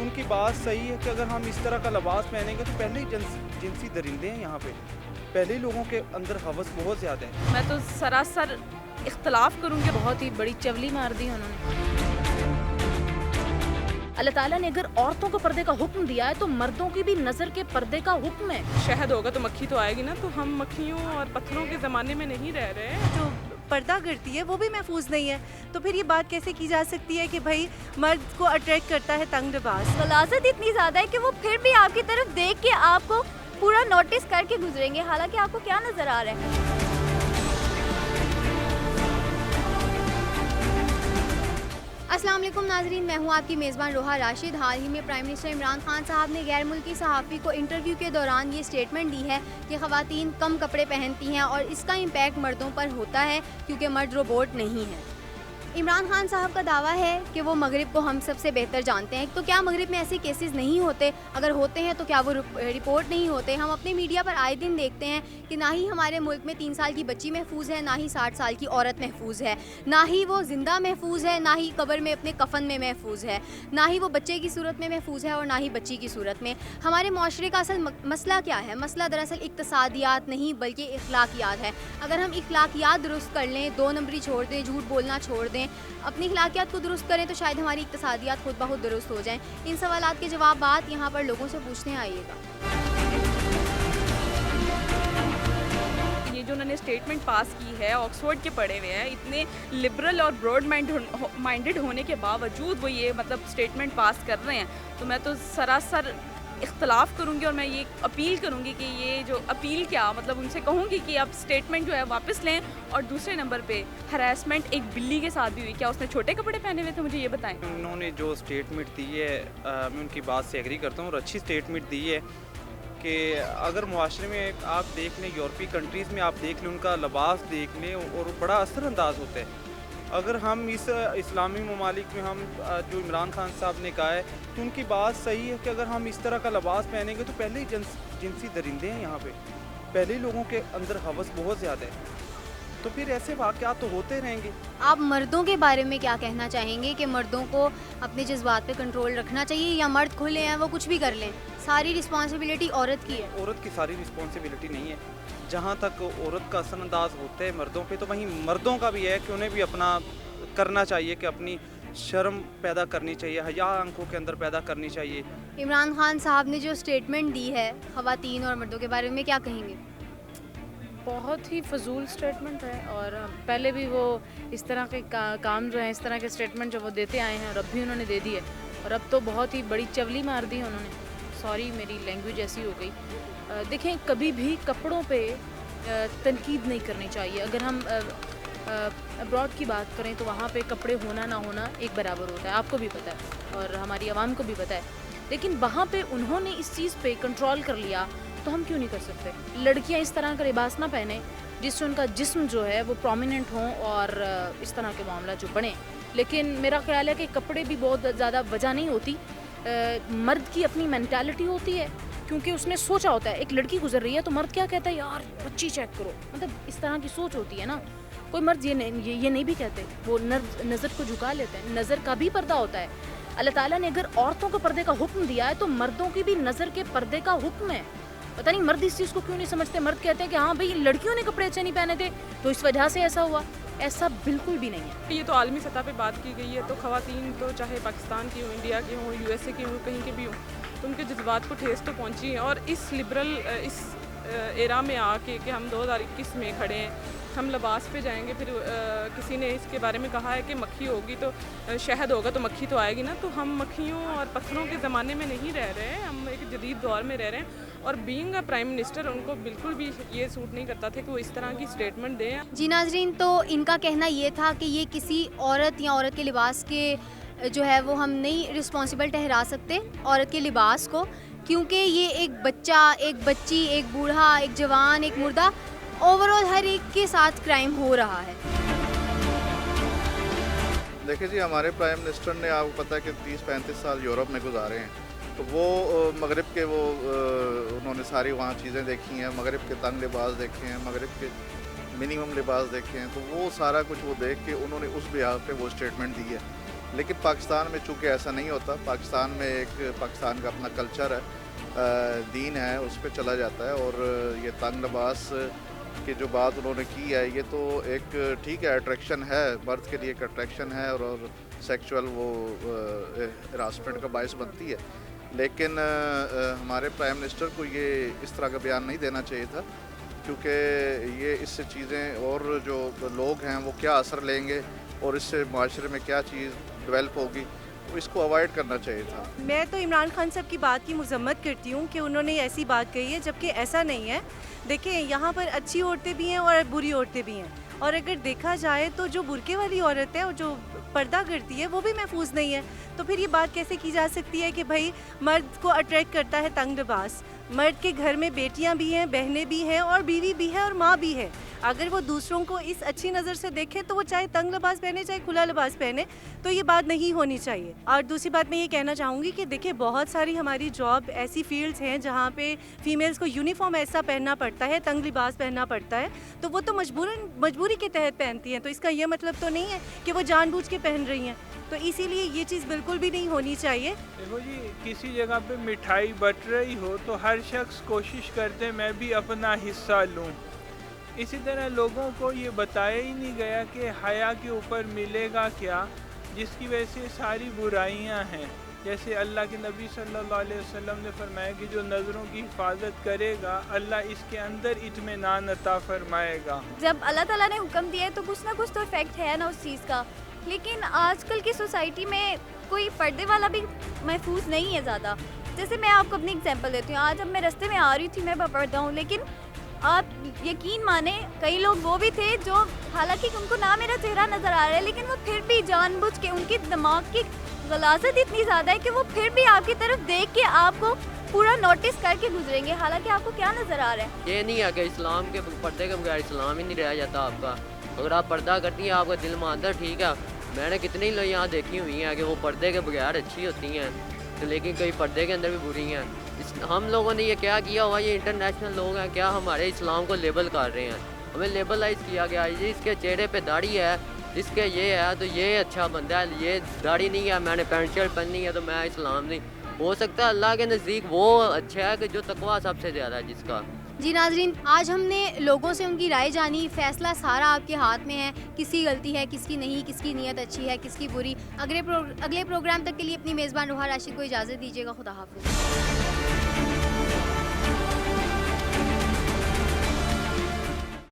ان کی بات صحیح ہے کہ اگر ہم اس طرح کا لباس پہنیں گے تو پہلے ہی جنسی درندے ہیں یہاں پہ، پہلے ہی لوگوں کے اندر ہوس بہت زیادہ ہے۔ میں تو سراسر اختلاف کروں گی، بہت ہی بڑی چولی مار دی انہوں نے۔ اللہ تعالیٰ نے اگر عورتوں کو پردے کا حکم دیا ہے تو مردوں کی بھی نظر کے پردے کا حکم ہے۔ شہد ہوگا تو مکھی تو آئے گی نا، تو ہم مکھیوں اور پتھروں کے زمانے میں نہیں رہ رہے ہیں۔ جو پردہ کرتی ہے وہ بھی محفوظ نہیں ہے، تو پھر یہ بات کیسے کی جا سکتی ہے کہ بھائی مرد کو اٹریکٹ کرتا ہے تنگ لباس؟ غلاظت اتنی زیادہ ہے کہ وہ پھر بھی آپ کی طرف دیکھ کے آپ کو پورا نوٹس کر کے گزریں گے، حالانکہ آپ کو کیا نظر آ رہا ہے۔ السلام علیکم ناظرین، میں ہوں آپ کی میزبان روحا راشد۔ حال ہی میں پرائم منسٹر عمران خان صاحب نے غیر ملکی صحافی کو انٹرویو کے دوران یہ سٹیٹمنٹ دی ہے کہ خواتین کم کپڑے پہنتی ہیں اور اس کا امپیکٹ مردوں پر ہوتا ہے کیونکہ مرد روبوٹ نہیں ہیں۔ عمران خان صاحب کا دعویٰ ہے کہ وہ مغرب کو ہم سب سے بہتر جانتے ہیں، تو کیا مغرب میں ایسے کیسز نہیں ہوتے؟ اگر ہوتے ہیں تو کیا وہ رپورٹ نہیں ہوتے؟ ہم اپنے میڈیا پر آئے دن دیکھتے ہیں کہ نہ ہی ہمارے ملک میں 3 سال کی بچی محفوظ ہے، نہ ہی 60 سال کی عورت محفوظ ہے، نہ ہی وہ زندہ محفوظ ہے، نہ ہی قبر میں اپنے کفن میں محفوظ ہے، نہ ہی وہ بچے کی صورت میں محفوظ ہے اور نہ ہی بچی کی صورت میں۔ ہمارے معاشرے کا اصل مسئلہ کیا ہے؟ مسئلہ دراصل اقتصادیات نہیں بلکہ اخلاقیات ہے۔ اگر ہم اخلاقیات درست کر لیں، 2 نمبری چھوڑ دیں، جھوٹ بولنا چھوڑ دیں، اپنی اخلاقیات کو درست کریں، تو شاید ہماری اقتصادیات خود بخود درست ہو جائیں۔ ان سوالات کے جوابات یہاں پر لوگوں سے پوچھتے ہیں، آئیے گا۔ یہ جو انہوں نے اسٹیٹمنٹ پاس کی ہے، آکسفورڈ کے پڑھے ہوئے ہیں، اتنے لبرل اور براڈ مائنڈڈ ہونے کے باوجود وہ یہ اسٹیٹمنٹ پاس کر رہے ہیں، تو میں تو سراسر اختلاف کروں گی اور میں یہ اپیل کروں گی کہ یہ جو اپیل کیا ان سے کہوں گی کہ آپ اسٹیٹمنٹ جو ہے واپس لیں۔ اور دوسرے نمبر پہ ہراسمنٹ ایک بلی کے ساتھ بھی ہوئی، کیا اس نے چھوٹے کپڑے پہنے ہوئے تھے؟ مجھے یہ بتائیں۔ انہوں نے جو اسٹیٹمنٹ دی ہے میں ان کی بات سے ایگری کرتا ہوں، اور اچھی اسٹیٹمنٹ دی ہے کہ اگر معاشرے میں آپ دیکھ لیں، یورپی کنٹریز میں آپ دیکھ لیں، ان کا لباس دیکھ لیں اور بڑا اثر انداز ہوتا ہے۔ اگر ہم اس اسلامی ممالک میں ہم جو عمران خان صاحب نے کہا ہے تو ان کی بات صحیح ہے کہ اگر ہم اس طرح کا لباس پہنیں گے تو پہلے ہی جنسی درندے ہیں یہاں پہ، پہلے ہی لوگوں کے اندر ہوس بہت زیادہ ہے، تو پھر ایسے واقعات تو ہوتے رہیں گے۔ آپ مردوں کے بارے میں کیا کہنا چاہیں گے کہ مردوں کو اپنے جذبات پہ کنٹرول رکھنا چاہیے یا مرد کھلے ہیں وہ کچھ بھی کر لیں، ساری رسپانسبلٹی عورت کی ہے؟ عورت کی ساری رسپانسبلٹی نہیں ہے، جہاں تک عورت کا اثر انداز ہوتا ہے مردوں پہ، تو وہیں مردوں کا بھی ہے کہ انہیں بھی اپنا کرنا چاہیے، کہ اپنی شرم پیدا کرنی چاہیے، حیا آنکھوں کے اندر پیدا کرنی چاہیے۔ عمران خان صاحب نے جو اسٹیٹمنٹ دی ہے خواتین اور مردوں کے بارے میں کیا کہیں گے؟ بہت ہی فضول اسٹیٹمنٹ ہے، اور پہلے بھی وہ اس طرح کے کام جو ہیں، اس طرح کے اسٹیٹمنٹ جو وہ دیتے آئے ہیں اور اب بھی انہوں نے دے دی ہے، اور اب تو بہت ہی بڑی چولی مار دی انہوں نے۔ سوری، میری لینگویج ایسی ہو گئی۔ دیکھیں، کبھی بھی کپڑوں پہ تنقید نہیں کرنی چاہیے۔ اگر ہم ابراڈ کی بات کریں تو وہاں پہ کپڑے ہونا نہ ہونا ایک برابر ہوتا ہے، آپ کو بھی پتہ ہے اور ہماری عوام کو بھی پتہ ہے، لیکن وہاں پہ انہوں نے اس چیز پہ کنٹرول کر لیا تو ہم کیوں نہیں کر سکتے؟ لڑکیاں اس طرح کا لباس نہ پہنیں جس سے ان کا جسم جو ہے وہ پرومیننٹ ہوں اور اس طرح کے معاملات جو بڑھیں، لیکن میرا خیال ہے کہ کپڑے بھی بہت زیادہ وجہ نہیں ہوتی۔ مرد کی اپنی مینٹالٹی ہوتی ہے، کیونکہ اس نے سوچا ہوتا ہے، ایک لڑکی گزر رہی ہے تو مرد کیا کہتا ہے، یار بچی چیک کرو، اس طرح کی سوچ ہوتی ہے نا۔ کوئی مرد یہ نہیں بھی کہتے، وہ نظر کو جھکا لیتے ہیں، نظر کا بھی پردہ ہوتا ہے۔ اللہ تعالیٰ نے اگر عورتوں کو پردے کا حکم دیا ہے تو مردوں کی بھی نظر کے پردے کا حکم ہے۔ پتہ نہیں مرد اس چیز کو کیوں نہیں سمجھتے۔ مرد کہتے ہیں کہ ہاں بھائی لڑکیوں نے کپڑے اچھے نہیں پہنے تھے تو اس وجہ سے ایسا ہوا، ایسا بالکل بھی نہیں ہے۔ یہ تو عالمی سطح پہ بات کی گئی ہے، تو خواتین تو چاہے پاکستان کی ہوں، انڈیا کی ہوں، یو ایس اے کی ہوں، کہیں کے بھی ہوں، تو ان کے جذبات کو ٹھیس تو پہنچی ہے۔ اور اس لبرل اس ایرا میں آ کے کہ ہم 2021 میں کھڑے ہیں، ہم لباس پہ جائیں گے، پھر کسی نے اس کے بارے میں کہا ہے کہ مکھی ہوگی تو شہد ہوگا تو مکھی تو آئے گی نا، تو ہم مکھیوں اور پتھروں کے زمانے میں نہیں رہ رہے ہیں، ہم ایک جدید دور میں رہ رہے ہیں۔ اور بینگ اے پرائم منسٹر ان کو بالکل بھی یہ سوٹ نہیں کرتا تھا کہ وہ اس طرح کی اسٹیٹمنٹ دیں۔ جی ناظرین، تو ان کا کہنا یہ تھا کہ یہ کسی عورت یا عورت کے لباس کے جو ہے وہ ہم نہیں رسپانسبل ٹھہرا سکتے عورت کے لباس کو، کیونکہ یہ ایک بچہ، ایک بچی، ایک بوڑھا، ایک جوان، ایک مردہ، اوور آل ہر ایک کے ساتھ کرائم ہو رہا ہے۔ دیکھیں جی، ہمارے پرائم منسٹر نے، آپ کو پتہ ہے کہ 30-35 سال یورپ میں گزارے ہیں، تو وہ مغرب کے انہوں نے ساری وہاں چیزیں دیکھی ہیں، مغرب کے تنگ لباس دیکھے ہیں، مغرب کے منیمم لباس دیکھے ہیں، تو وہ سارا کچھ وہ دیکھ کے انہوں نے اس بحاظ پہ وہ اسٹیٹمنٹ دی ہے لیکن پاکستان میں چونکہ ایسا نہیں ہوتا، پاکستان میں ایک پاکستان کا اپنا کلچر ہے، دین ہے، اس پہ چلا جاتا ہے. اور یہ تنگ لباس کی جو بات انہوں نے کی ہے، یہ تو ایک ٹھیک ہے اٹریکشن ہے، مرد کے لیے ایک اٹریکشن ہے اور سیکچول وہ ہراسمنٹ کا باعث بنتی ہے. لیکن ہمارے پرائم منسٹر کو یہ اس طرح کا بیان نہیں دینا چاہیے تھا، کیونکہ یہ اس سے چیزیں اور جو لوگ ہیں وہ کیا اثر لیں گے اور اس سے معاشرے میں کیا چیز ڈیولپ ہوگی، تو اس کو اوائڈ کرنا چاہیے تھا. میں تو عمران خان صاحب کی بات کی مذمت کرتی ہوں کہ انہوں نے ایسی بات کہی ہے، جبکہ ایسا نہیں ہے. دیکھیں یہاں پر اچھی عورتیں بھی ہیں اور بری عورتیں بھی ہیں، اور اگر دیکھا جائے تو جو برقعے والی عورت ہے اور جو پردہ کرتی ہے وہ بھی محفوظ نہیں ہے. تو پھر یہ بات کیسے کی جا سکتی ہے کہ بھائی مرد کو اٹریکٹ کرتا ہے تنگ لباس؟ مرد کے گھر میں بیٹیاں بھی ہیں، بہنیں بھی ہیں اور بیوی بھی ہے اور ماں بھی ہے. اگر وہ دوسروں کو اس اچھی نظر سے دیکھے تو وہ چاہے تنگ لباس پہنے چاہے کھلا لباس پہنے، تو یہ بات نہیں ہونی چاہیے. اور دوسری بات میں یہ کہنا چاہوں گی کہ دیکھیں بہت ساری ہماری جاب ایسی فیلڈز ہیں جہاں پہ فیمیلز کو یونیفارم ایسا پہننا پڑتا ہے، تنگ لباس پہننا پڑتا ہے، تو وہ تو مجبوری کے تحت پہنتی ہیں. تو اس کا یہ مطلب تو نہیں ہے کہ وہ جان بوجھ کے پہن رہی ہیں. تو اسی لیے یہ چیز بالکل بھی نہیں ہونی چاہیے. دیکھو جی، کسی جگہ پہ مٹھائی بٹ رہی ہو تو ہر شخص کوشش کرتے میں بھی اپنا حصہ لوں. اسی طرح لوگوں کو یہ بتایا ہی نہیں گیا کہ حیا کے اوپر ملے گا کیا، جس کی وجہ سے ساری برائیاں ہیں. جیسے اللہ کے نبی صلی اللہ علیہ وسلم نے فرمایا کہ جو نظروں کی حفاظت کرے گا اللہ اس کے اندر اطمینان عطا فرمائے گا. جب اللہ تعالیٰ نے حکم دیا ہے تو کچھ نہ کچھ تو افیکٹ ہے نا اس چیز کا. لیکن آج کل کی سوسائٹی میں کوئی پردے والا بھی محفوظ نہیں ہے زیادہ. جیسے میں آپ کو اپنی اگزامپل دیتی ہوں. آج اب میں راستے میں آ رہی تھی، میں پردہ ہوں، لیکن آپ یقین مانیں کئی لوگ وہ بھی تھے جو حالانکہ ان کو نہ میرا چہرہ نظر آ رہا ہے، لیکن وہ پھر بھی جان بوجھ کے، ان کے دماغ کی غلاظت اتنی زیادہ ہے کہ وہ پھر بھی آپ کی طرف دیکھ کے آپ کو پورا نوٹس کر کے گزریں گے، حالانکہ آپ کو کیا نظر آ رہا ہے. یہ نہیں ہے کہ اسلام کے پردے کے بغیر اسلام ہی نہیں رہ جاتا آپ کا. اگر آپ پردہ کرتی ہیں آپ کا دل مانتا ہے، ٹھیک ہے. میں نے کتنی لوگ یہاں دیکھی ہوئی ہیں کہ وہ پردے کے بغیر اچھی ہوتی ہیں، لیکن کئی پردے کے اندر بھی بری ہیں. ہم لوگوں نے یہ کیا کیا ہوا، یہ انٹرنیشنل لوگ ہیں کیا ہمارے اسلام کو لیبل کر رہے ہیں. ہمیں لیبلائز کیا گیا ہے، اس کے چہرے پہ داڑھی ہے، اس کے یہ ہے تو یہ اچھا بندہ ہے، یہ داڑھی نہیں ہے، میں نے پینٹ شرٹ پہننی ہے تو میں اسلام نہیں. ہو سکتا ہے اللہ کے نزدیک وہ اچھا ہے کہ جو تقویٰ سب سے زیادہ ہے جس کا. جی ناظرین، آج ہم نے لوگوں سے ان کی رائے جانی. فیصلہ سارا آپ کے ہاتھ میں ہے، کس کی غلطی ہے، کس کی نہیں، کس کی نیت اچھی ہے، کس کی بری. اگلے پروگرام تک کے لیے اپنی میزبان روحا راشد کو اجازت دیجیے گا. خدا حافظ.